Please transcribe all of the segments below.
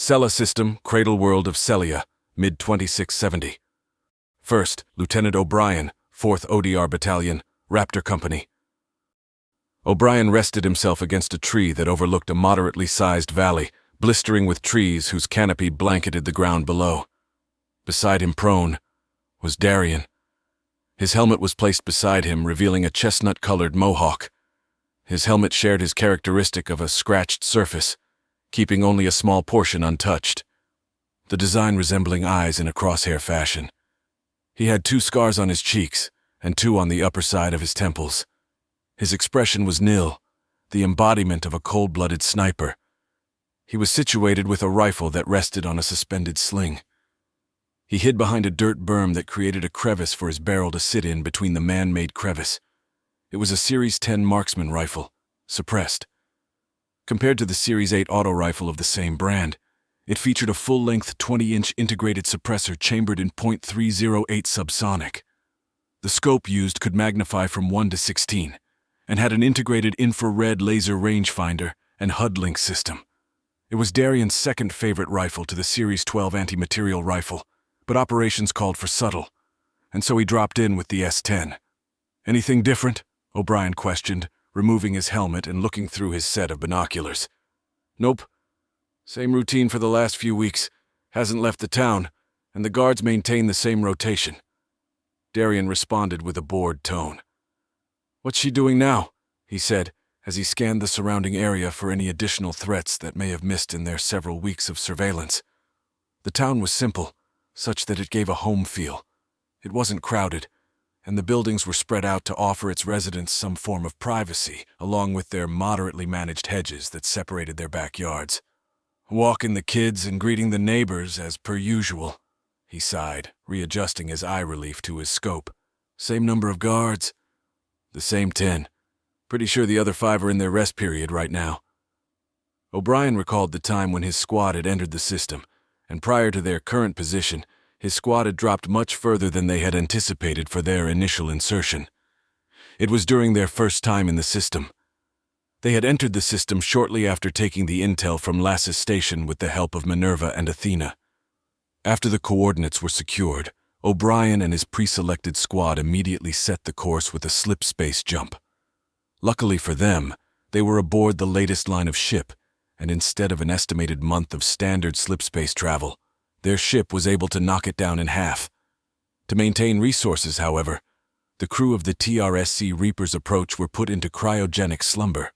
Cella System, Cradle World of Celia, mid-2670. First, Lieutenant O'Brien, 4th ODR Battalion, Raptor Company. O'Brien rested himself against a tree that overlooked a moderately sized valley, blistering with trees whose canopy blanketed the ground below. Beside him, prone, was Darien. His helmet was placed beside him, revealing a chestnut-colored mohawk. His helmet shared his characteristic of a scratched surface, keeping only a small portion untouched, the design resembling eyes in a crosshair fashion. He had 2 scars on his cheeks and 2 on the upper side of his temples. His expression was nil, the embodiment of a cold-blooded sniper. He was situated with a rifle that rested on a suspended sling. He hid behind a dirt berm that created a crevice for his barrel to sit in between the man-made crevice. It was a Series 10 marksman rifle, suppressed. Compared to the Series 8 auto rifle of the same brand, it featured a full-length 20-inch integrated suppressor chambered in .308 subsonic. The scope used could magnify from 1 to 16, and had an integrated infrared laser rangefinder and HUD-link system. It was Darien's second favorite rifle to the Series 12 anti-material rifle, but operations called for subtle, and so he dropped in with the S10. "Anything different?" O'Brien questioned, removing his helmet and looking through his set of binoculars. "Nope. Same routine for the last few weeks. Hasn't left the town, and the guards maintain the same rotation." Darien responded with a bored tone. "What's she doing now?" he said, as he scanned the surrounding area for any additional threats that may have missed in their several weeks of surveillance. The town was simple, such that it gave a home feel. It wasn't crowded, and the buildings were spread out to offer its residents some form of privacy, along with their moderately managed hedges that separated their backyards. "Walking the kids and greeting the neighbors as per usual," he sighed, readjusting his eye relief to his scope. "Same number of guards?" "The same 10. Pretty sure the other 5 are in their rest period right now." O'Brien recalled the time when his squad had entered the system, and prior to their current position, his squad had dropped much further than they had anticipated for their initial insertion. It was during their first time in the system. They had entered the system shortly after taking the intel from Lassus Station with the help of Minerva and Athena. After the coordinates were secured, O'Brien and his pre-selected squad immediately set the course with a slip space jump. Luckily for them, they were aboard the latest line of ship, and instead of an estimated month of standard slipspace travel, their ship was able to knock it down in half. To maintain resources, however, the crew of the TRSC Reaper's approach were put into cryogenic slumber.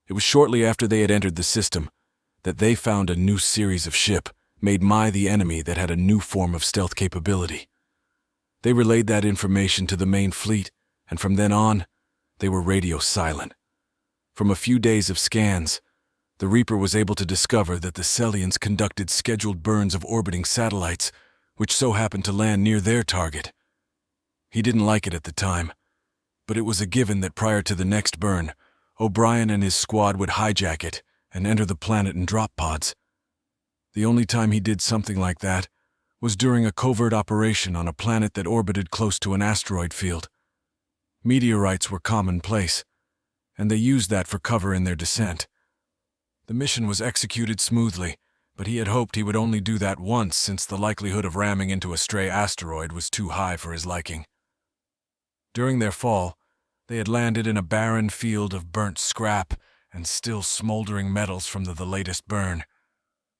It was shortly after they had entered the system that they found a new series of ship, made by the enemy, that had a new form of stealth capability. They relayed that information to the main fleet, and from then on, they were radio silent. From a few days of scans, the Reaper was able to discover that the Celians conducted scheduled burns of orbiting satellites, which so happened to land near their target. He didn't like it at the time, but it was a given that prior to the next burn, O'Brien and his squad would hijack it and enter the planet in drop pods. The only time he did something like that was during a covert operation on a planet that orbited close to an asteroid field. Meteorites were commonplace, and they used that for cover in their descent. The mission was executed smoothly, but he had hoped he would only do that once, since the likelihood of ramming into a stray asteroid was too high for his liking. During their fall, they had landed in a barren field of burnt scrap and still smoldering metals from the latest burn.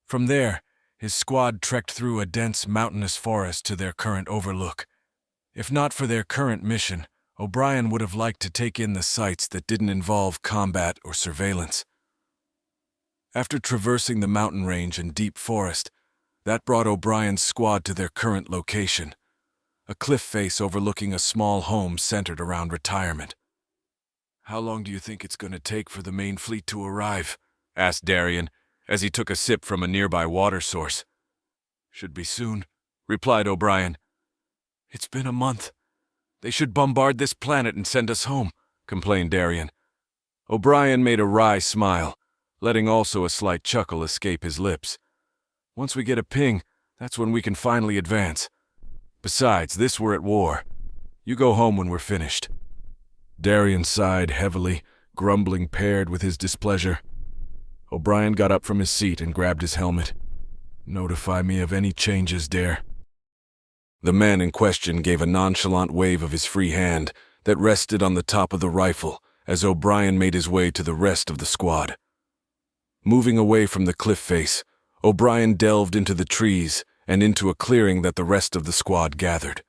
From there, his squad trekked through a dense mountainous forest to their current overlook. If not for their current mission, O'Brien would have liked to take in the sights that didn't involve combat or surveillance. After traversing the mountain range and deep forest, that brought O'Brien's squad to their current location, a cliff face overlooking a small home centered around retirement. "How long do you think it's going to take for the main fleet to arrive?" asked Darien, as he took a sip from a nearby water source. "Should be soon," replied O'Brien. "It's been a month. They should bombard this planet and send us home," complained Darien. O'Brien made a wry smile, letting also a slight chuckle escape his lips. "Once we get a ping, that's when we can finally advance. Besides, this we're at war. You go home when we're finished." Darien sighed heavily, grumbling paired with his displeasure. O'Brien got up from his seat and grabbed his helmet. Notify me of any changes, Dare. The man in question gave a nonchalant wave of his free hand that rested on the top of the rifle as O'Brien made his way to the rest of the squad. Moving away from the cliff face, O'Brien delved into the trees and into a clearing that the rest of the squad gathered.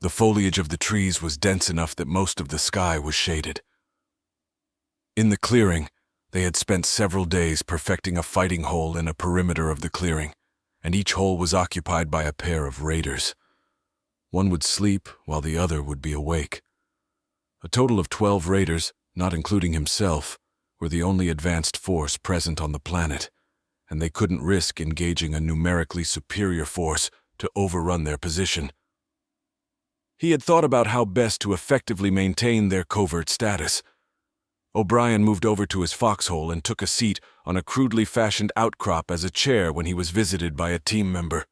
The foliage of the trees was dense enough that most of the sky was shaded. In the clearing, they had spent several days perfecting a fighting hole in a perimeter of the clearing, and each hole was occupied by a pair of raiders. One would sleep while the other would be awake. A total of 12 raiders, not including himself, were the only advanced force present on the planet, and they couldn't risk engaging a numerically superior force to overrun their position. He had thought about how best to effectively maintain their covert status. O'Brien moved over to his foxhole and took a seat on a crudely fashioned outcrop as a chair when he was visited by a team member.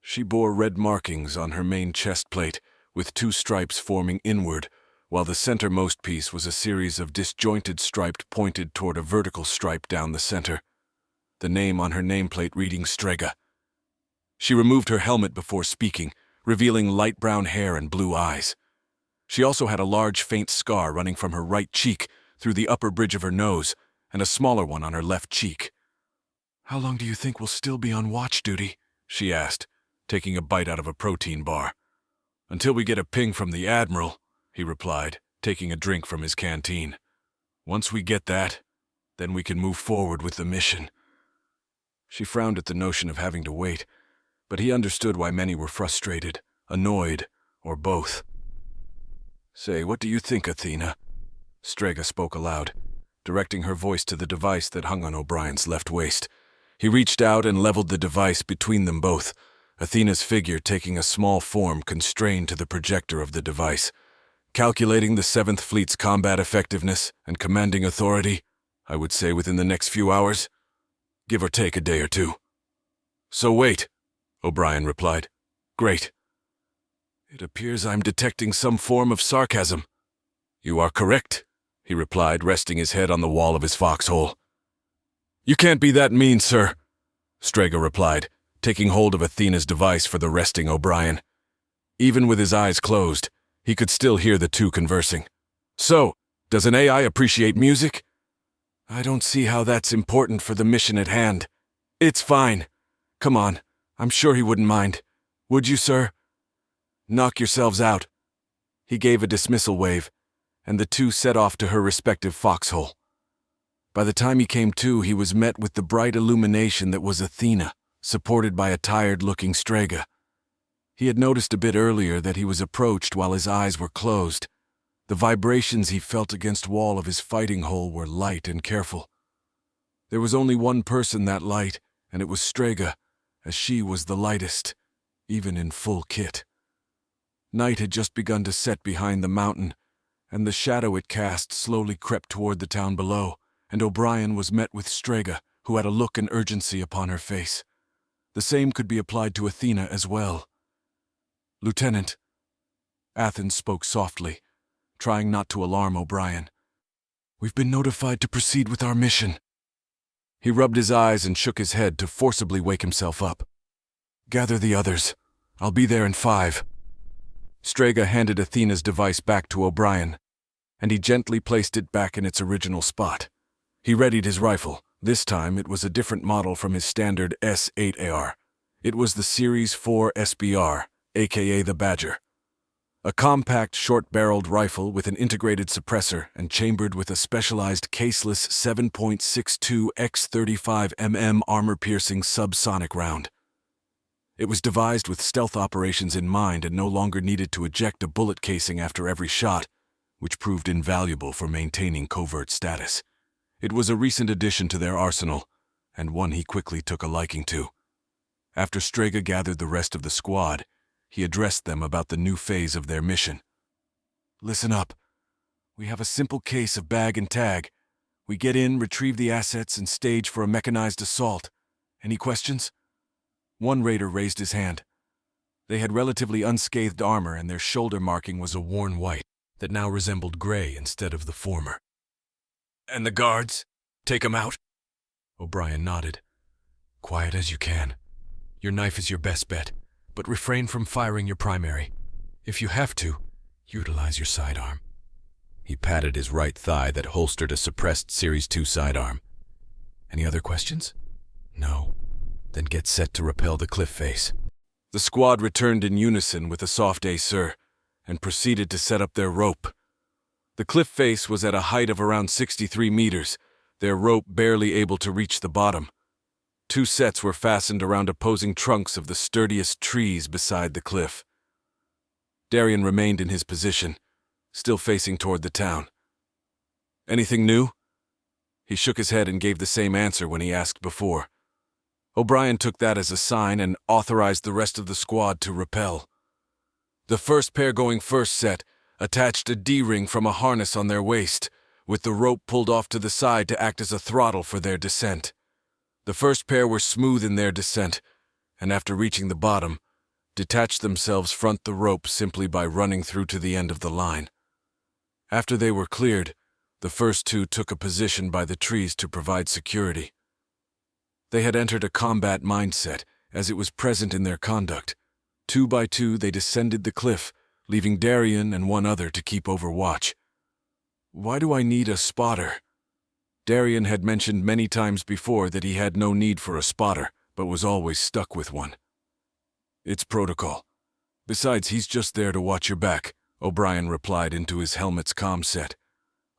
She bore red markings on her main chest plate, with 2 stripes forming inward, while the centermost piece was a series of disjointed stripes pointed toward a vertical stripe down the center, the name on her nameplate reading Strega. She removed her helmet before speaking, revealing light brown hair and blue eyes. She also had a large faint scar running from her right cheek through the upper bridge of her nose, and a smaller one on her left cheek. "How long do you think we'll still be on watch duty?" she asked, taking a bite out of a protein bar. "Until we get a ping from the Admiral," he replied, taking a drink from his canteen. "Once we get that, then we can move forward with the mission." She frowned at the notion of having to wait, but he understood why many were frustrated, annoyed, or both. "Say, what do you think, Athena?" Strega spoke aloud, directing her voice to the device that hung on O'Brien's left waist. He reached out and leveled the device between them both, Athena's figure taking a small form constrained to the projector of the device. "Calculating the 7th Fleet's combat effectiveness and commanding authority, I would say within the next few hours, give or take a day or two." "So wait," O'Brien replied. "Great. It appears I'm detecting some form of sarcasm." "You are correct," he replied, resting his head on the wall of his foxhole. "You can't be that mean, sir," Strega replied, taking hold of Athena's device for the resting O'Brien. Even with his eyes closed, he could still hear the two conversing. "So, does an AI appreciate music?" "I don't see how that's important for the mission at hand." "It's fine. Come on, I'm sure he wouldn't mind. Would you, sir?" "Knock yourselves out." He gave a dismissal wave, and the two set off to her respective foxhole. By the time he came to, he was met with the bright illumination that was Athena, supported by a tired-looking Strega. He had noticed a bit earlier that he was approached while his eyes were closed. The vibrations he felt against wall of his fighting hole were light and careful. There was only one person that light, and it was Strega, as she was the lightest, even in full kit. Night had just begun to set behind the mountain, and the shadow it cast slowly crept toward the town below, and O'Brien was met with Strega, who had a look and urgency upon her face. The same could be applied to Athena as well. "Lieutenant," Athens spoke softly, trying not to alarm O'Brien. "We've been notified to proceed with our mission." He rubbed his eyes and shook his head to forcibly wake himself up. "Gather the others. I'll be there in 5. Strega handed Athena's device back to O'Brien, and he gently placed it back in its original spot. He readied his rifle. This time it was a different model from his standard S8AR. It was the Series 4 SBR, aka the Badger. A compact, short-barreled rifle with an integrated suppressor and chambered with a specialized caseless 7.62 x 35mm armor-piercing subsonic round. It was devised with stealth operations in mind and no longer needed to eject a bullet casing after every shot, which proved invaluable for maintaining covert status. It was a recent addition to their arsenal, and one he quickly took a liking to. After Strega gathered the rest of the squad, he addressed them about the new phase of their mission. "Listen up. We have a simple case of bag and tag. We get in, retrieve the assets, and stage for a mechanized assault. Any questions?" One raider raised his hand. They had relatively unscathed armor, and their shoulder marking was a worn white that now resembled gray instead of the former. "And the guards? Take 'em out?" O'Brien nodded. Quiet as you can. Your knife is your best bet, but refrain from firing your primary. If you have to, utilize your sidearm. He patted his right thigh that holstered a suppressed Series 2 sidearm. Any other questions? No. Then get set to rappel the cliff face. The squad returned in unison with a soft "Aye, sir," and proceeded to set up their rope. The cliff face was at a height of around 63 meters, their rope barely able to reach the bottom. 2 sets were fastened around opposing trunks of the sturdiest trees beside the cliff. Darien remained in his position, still facing toward the town. Anything new? He shook his head and gave the same answer when he asked before. O'Brien took that as a sign and authorized the rest of the squad to rappel. The first pair going first set attached a D-ring from a harness on their waist, with the rope pulled off to the side to act as a throttle for their descent. The first pair were smooth in their descent, and after reaching the bottom, detached themselves front the rope simply by running through to the end of the line. After they were cleared, the first 2 took a position by the trees to provide security. They had entered a combat mindset, as it was present in their conduct. 2 by 2 they descended the cliff, leaving Darien and 1 other to keep overwatch. Why do I need a spotter? Darien had mentioned many times before that he had no need for a spotter, but was always stuck with one. It's protocol. Besides, he's just there to watch your back, O'Brien replied into his helmet's comm set.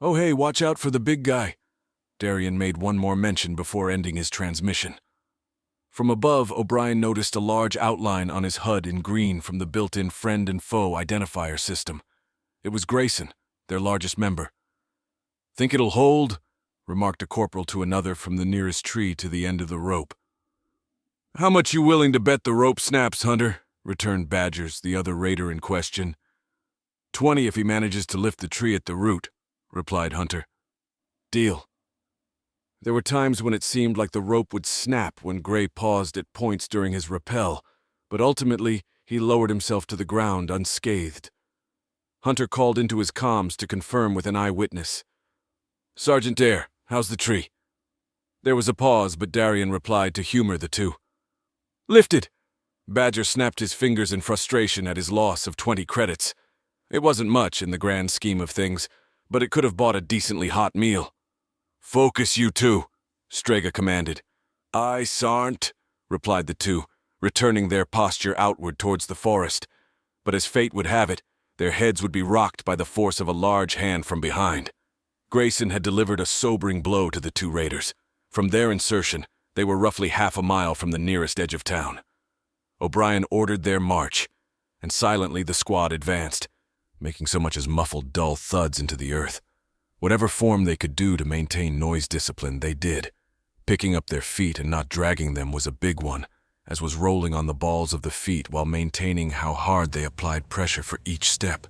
Oh hey, watch out for the big guy. Darien made one more mention before ending his transmission. From above, O'Brien noticed a large outline on his HUD in green from the built-in friend and foe identifier system. It was Grayson, their largest member. Think it'll hold? Remarked a corporal to another from the nearest tree to the end of the rope. How much you willing to bet the rope snaps, Hunter? Returned Badgers, the other raider in question. 20 if he manages to lift the tree at the root, replied Hunter. Deal. There were times when it seemed like the rope would snap when Gray paused at points during his rappel, but ultimately he lowered himself to the ground unscathed. Hunter called into his comms to confirm with an eyewitness. Sergeant Dare, how's the tree? There was a pause, but Darien replied to humor the 2. Lifted! Badger snapped his fingers in frustration at his loss of 20 credits. It wasn't much in the grand scheme of things, but it could have bought a decently hot meal. Focus, you 2, Strega commanded. Aye, Sarnt, replied the 2, returning their posture outward towards the forest. But as fate would have it, their heads would be rocked by the force of a large hand from behind. Grayson had delivered a sobering blow to the 2 raiders. From their insertion, they were roughly half a mile from the nearest edge of town. O'Brien ordered their march, and silently the squad advanced, making so much as muffled dull thuds into the earth. Whatever form they could do to maintain noise discipline, they did. Picking up their feet and not dragging them was a big one, as was rolling on the balls of the feet while maintaining how hard they applied pressure for each step.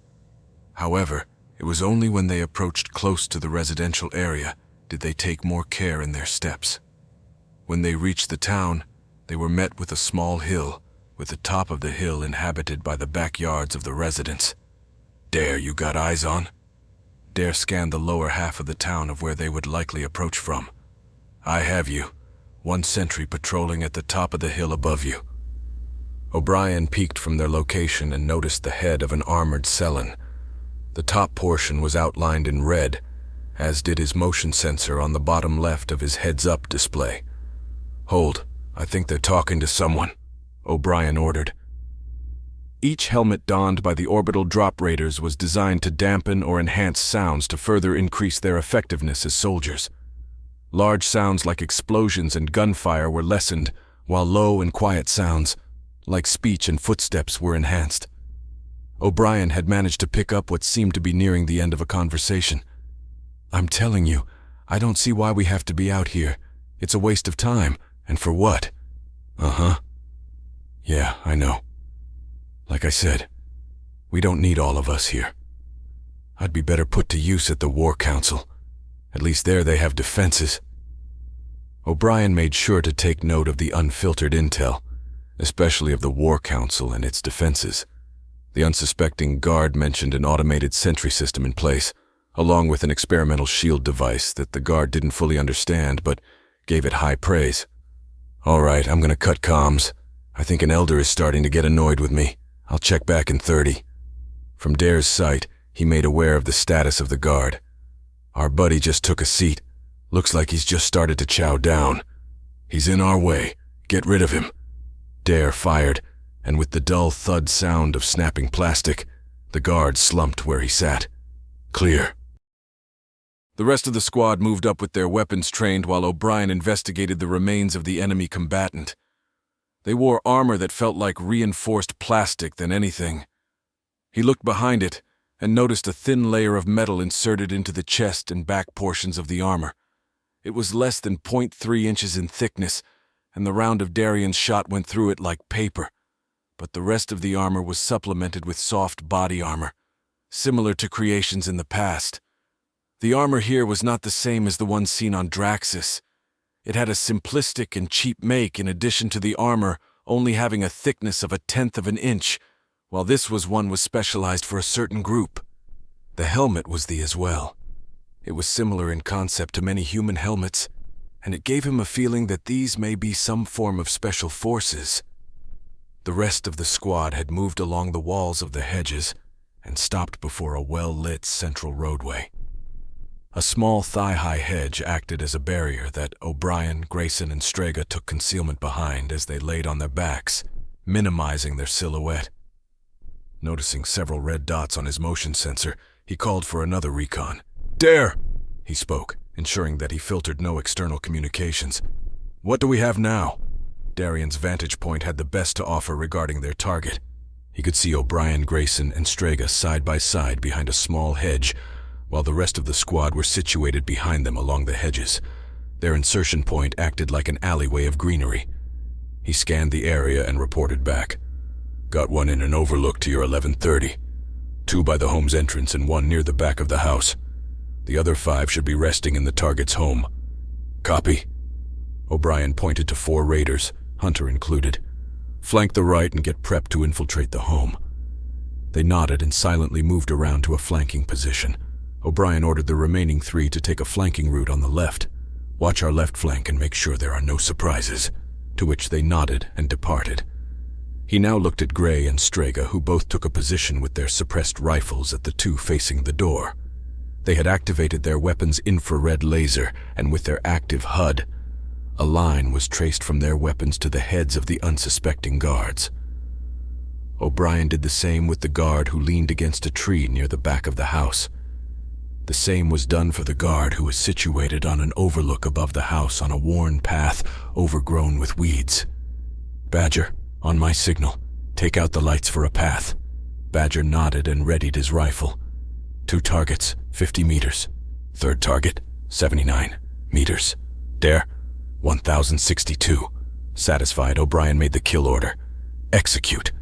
However, it was only when they approached close to the residential area did they take more care in their steps. When they reached the town, they were met with a small hill, with the top of the hill inhabited by the backyards of the residents. Dare you got eyes on? Dare scanned the lower half of the town of where they would likely approach from. I have you. 1 sentry patrolling at the top of the hill above you. O'Brien peeked from their location and noticed the head of an armored Cellin. The top portion was outlined in red, as did his motion sensor on the bottom left of his heads-up display. Hold, I think they're talking to someone, O'Brien ordered. Each helmet donned by the orbital drop raiders was designed to dampen or enhance sounds to further increase their effectiveness as soldiers. Large sounds like explosions and gunfire were lessened, while low and quiet sounds, like speech and footsteps, were enhanced. O'Brien had managed to pick up what seemed to be nearing the end of a conversation. I'm telling you, I don't see why we have to be out here. It's a waste of time, and for what? Uh-huh. Yeah, I know. Like I said, we don't need all of us here. I'd be better put to use at the War Council. At least there they have defenses. O'Brien made sure to take note of the unfiltered intel, especially of the War Council and its defenses. The unsuspecting guard mentioned an automated sentry system in place, along with an experimental shield device that the guard didn't fully understand but gave it high praise. All right, I'm gonna cut comms. I think an elder is starting to get annoyed with me. I'll check back in 30. From Dare's sight, he made aware of the status of the guard. Our buddy just took a seat. Looks like he's just started to chow down. He's in our way. Get rid of him. Dare fired, and with the dull thud sound of snapping plastic, the guard slumped where he sat. Clear. The rest of the squad moved up with their weapons trained while O'Brien investigated the remains of the enemy combatant. They wore armor that felt like reinforced plastic than anything. He looked behind it and noticed a thin layer of metal inserted into the chest and back portions of the armor. It was less than 0.3 inches in thickness, and the round of Darian's shot went through it like paper. But the rest of the armor was supplemented with soft body armor, similar to creations in the past. The armor here was not the same as the one seen on Draxus. It had a simplistic and cheap make in addition to the armor only having a thickness of 1/10 of an inch, while this one was specialized for a certain group. The helmet was as well. It was similar in concept to many human helmets, and it gave him a feeling that these may be some form of special forces. The rest of the squad had moved along the walls of the hedges and stopped before a well-lit central roadway. A small thigh-high hedge acted as a barrier that O'Brien, Grayson, and Strega took concealment behind as they laid on their backs, minimizing their silhouette. Noticing several red dots on his motion sensor, he called for another recon. "Dare!" he spoke, ensuring that he filtered no external communications. "What do we have now?" Darian's vantage point had the best to offer regarding their target. He could see O'Brien, Grayson, and Strega side by side behind a small hedge, while the rest of the squad were situated behind them along the hedges. Their insertion point acted like an alleyway of greenery. He scanned the area and reported back. "Got one in an overlook to your 1130. 2 by the home's entrance and 1 near the back of the house. The other 5 should be resting in the target's home." "Copy." O'Brien pointed to 4 raiders, Hunter included. "Flank the right and get prepped to infiltrate the home." They nodded and silently moved around to a flanking position. O'Brien ordered the remaining 3 to take a flanking route on the left. "Watch our left flank and make sure there are no surprises," to which they nodded and departed. He now looked at Gray and Strega, who both took a position with their suppressed rifles at the 2 facing the door. They had activated their weapon's infrared laser, and with their active HUD, a line was traced from their weapons to the heads of the unsuspecting guards. O'Brien did the same with the guard who leaned against a tree near the back of the house. The same was done for the guard who was situated on an overlook above the house on a worn path overgrown with weeds. "Badger, on my signal, take out the lights for a path." Badger nodded and readied his rifle. 2 targets, 50 meters. 3rd target, 79 meters. Dare, 1062. Satisfied, O'Brien made the kill order. "Execute."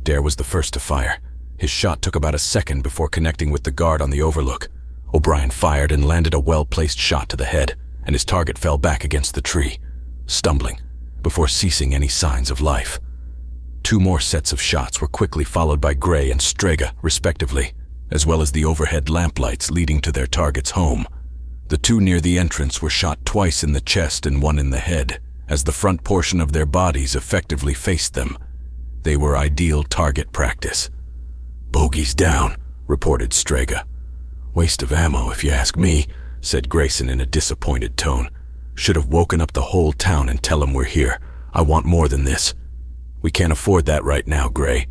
Dare was the first to fire. His shot took about a second before connecting with the guard on the overlook. O'Brien fired and landed a well-placed shot to the head, and his target fell back against the tree, stumbling, before ceasing any signs of life. 2 more sets of shots were quickly followed by Gray and Strega, respectively, as well as the overhead lamplights leading to their target's home. The 2 near the entrance were shot twice in the chest and 1 in the head, as the front portion of their bodies effectively faced them. They were ideal target practice. "Bogey's down," reported Strega. "Waste of ammo, if you ask me," said Grayson in a disappointed tone. "Should have woken up the whole town and tell them we're here. I want more than this." "We can't afford that right now, Gray.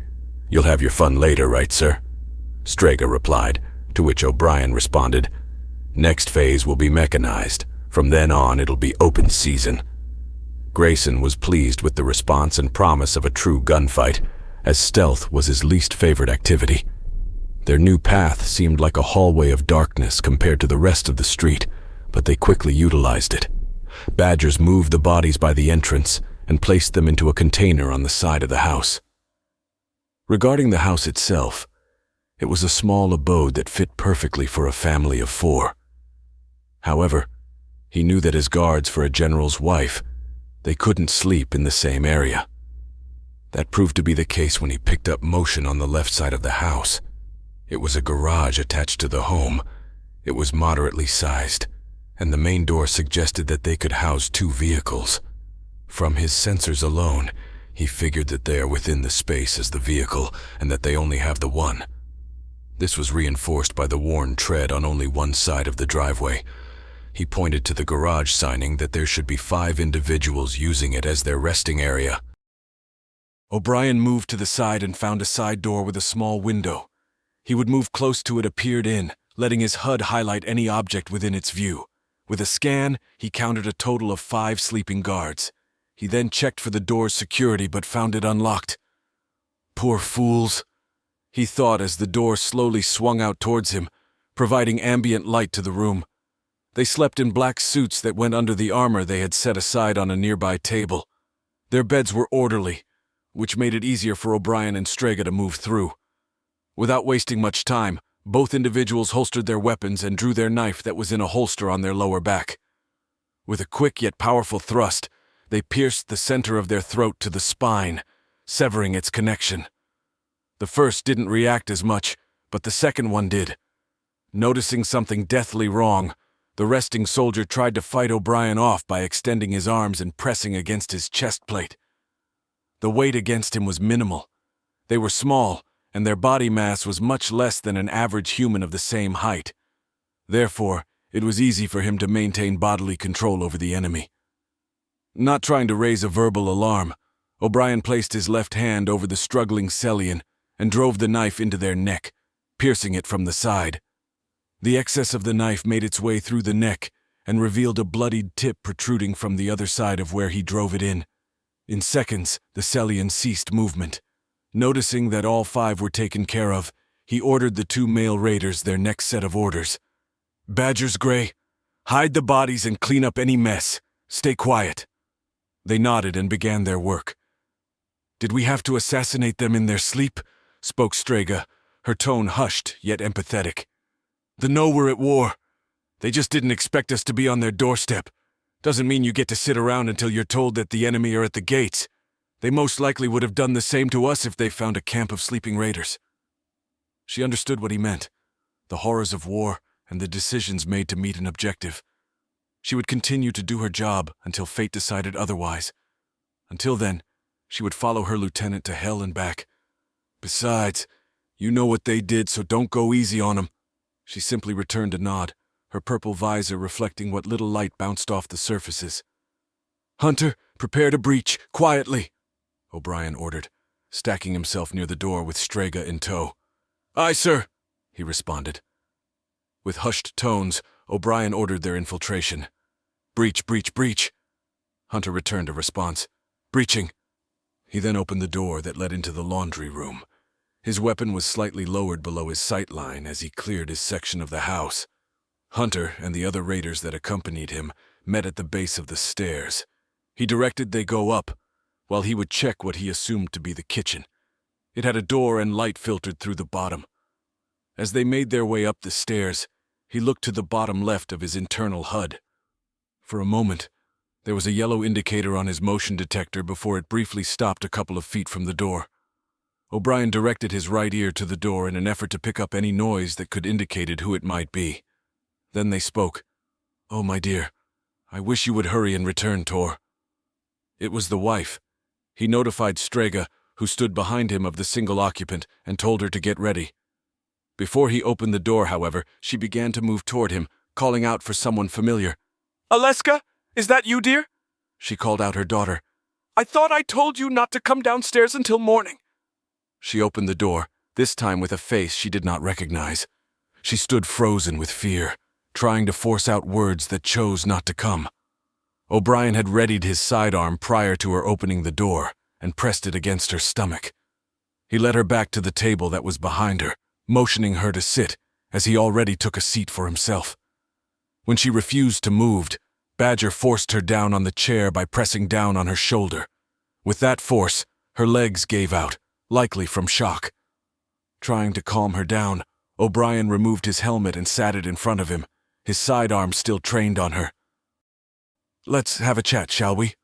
You'll have your fun later, right, sir?" Strega replied, to which O'Brien responded, "Next phase will be mechanized. From then on, it'll be open season." Grayson was pleased with the response and promise of a true gunfight, as stealth was his least favorite activity. Their new path seemed like a hallway of darkness compared to the rest of the street, but they quickly utilized it. Badgers moved the bodies by the entrance and placed them into a container on the side of the house. Regarding the house itself, it was a small abode that fit perfectly for a family of 4. However, he knew that as guards for a general's wife, they couldn't sleep in the same area. That proved to be the case when he picked up motion on the left side of the house. It was a garage attached to the home. It was moderately sized, and the main door suggested that they could house 2 vehicles. From his sensors alone, he figured that they are within the space as the vehicle and that they only have the one. This was reinforced by the worn tread on only one side of the driveway. He pointed to the garage signing that there should be 5 individuals using it as their resting area. O'Brien moved to the side and found a side door with a small window. He would move close to it, peered in, letting his HUD highlight any object within its view. With a scan, he counted a total of 5 sleeping guards. He then checked for the door's security but found it unlocked. Poor fools, he thought as the door slowly swung out towards him, providing ambient light to the room. They slept in black suits that went under the armor they had set aside on a nearby table. Their beds were orderly, which made it easier for O'Brien and Strega to move through. Without wasting much time, both individuals holstered their weapons and drew their knife that was in a holster on their lower back. With a quick yet powerful thrust, they pierced the center of their throat to the spine, severing its connection. The first didn't react as much, but the second one did. Noticing something deathly wrong, the resting soldier tried to fight O'Brien off by extending his arms and pressing against his chest plate. The weight against him was minimal. They were small, and their body mass was much less than an average human of the same height. Therefore, it was easy for him to maintain bodily control over the enemy. Not trying to raise a verbal alarm, O'Brien placed his left hand over the struggling Celian and drove the knife into their neck, piercing it from the side. The excess of the knife made its way through the neck and revealed a bloodied tip protruding from the other side of where he drove it in. In seconds, the Celian ceased movement. Noticing that all 5 were taken care of, he ordered the 2 male raiders their next set of orders. "Badgers Gray, hide the bodies and clean up any mess. Stay quiet." They nodded and began their work. "Did we have to assassinate them in their sleep?" spoke Strega, her tone hushed yet empathetic. "No, we're at war. They just didn't expect us to be on their doorstep. Doesn't mean you get to sit around until you're told that the enemy are at the gates. They most likely would have done the same to us if they found a camp of sleeping raiders." She understood what he meant, the horrors of war and the decisions made to meet an objective. She would continue to do her job until fate decided otherwise. Until then, she would follow her lieutenant to hell and back. "Besides, you know what they did, so don't go easy on them." She simply returned a nod, her purple visor reflecting what little light bounced off the surfaces. "Hunter, prepare to breach, quietly," O'Brien ordered, stacking himself near the door with Strega in tow. "Aye, sir," he responded. With hushed tones, O'Brien ordered their infiltration. "Breach, breach, breach." Hunter returned a response. "Breaching." He then opened the door that led into the laundry room. His weapon was slightly lowered below his sight line as he cleared his section of the house. Hunter and the other raiders that accompanied him met at the base of the stairs. He directed they go up, while he would check what he assumed to be the kitchen. It had a door and light filtered through the bottom. As they made their way up the stairs, he looked to the bottom left of his internal HUD. For a moment, there was a yellow indicator on his motion detector before it briefly stopped a couple of feet from the door. O'Brien directed his right ear to the door in an effort to pick up any noise that could indicate who it might be. Then they spoke. "Oh, my dear, I wish you would hurry and return, Tor." It was the wife. He notified Strega, who stood behind him, of the single occupant and told her to get ready. Before he opened the door, however, she began to move toward him, calling out for someone familiar. "Aleska, is that you, dear?" She called out her daughter. "I thought I told you not to come downstairs until morning." She opened the door, this time with a face she did not recognize. She stood frozen with fear, trying to force out words that chose not to come. O'Brien had readied his sidearm prior to her opening the door and pressed it against her stomach. He led her back to the table that was behind her, motioning her to sit, as he already took a seat for himself. When she refused to move, Badger forced her down on the chair by pressing down on her shoulder. With that force, her legs gave out, likely from shock. Trying to calm her down, O'Brien removed his helmet and sat it in front of him, his sidearm still trained on her. "Let's have a chat, shall we?"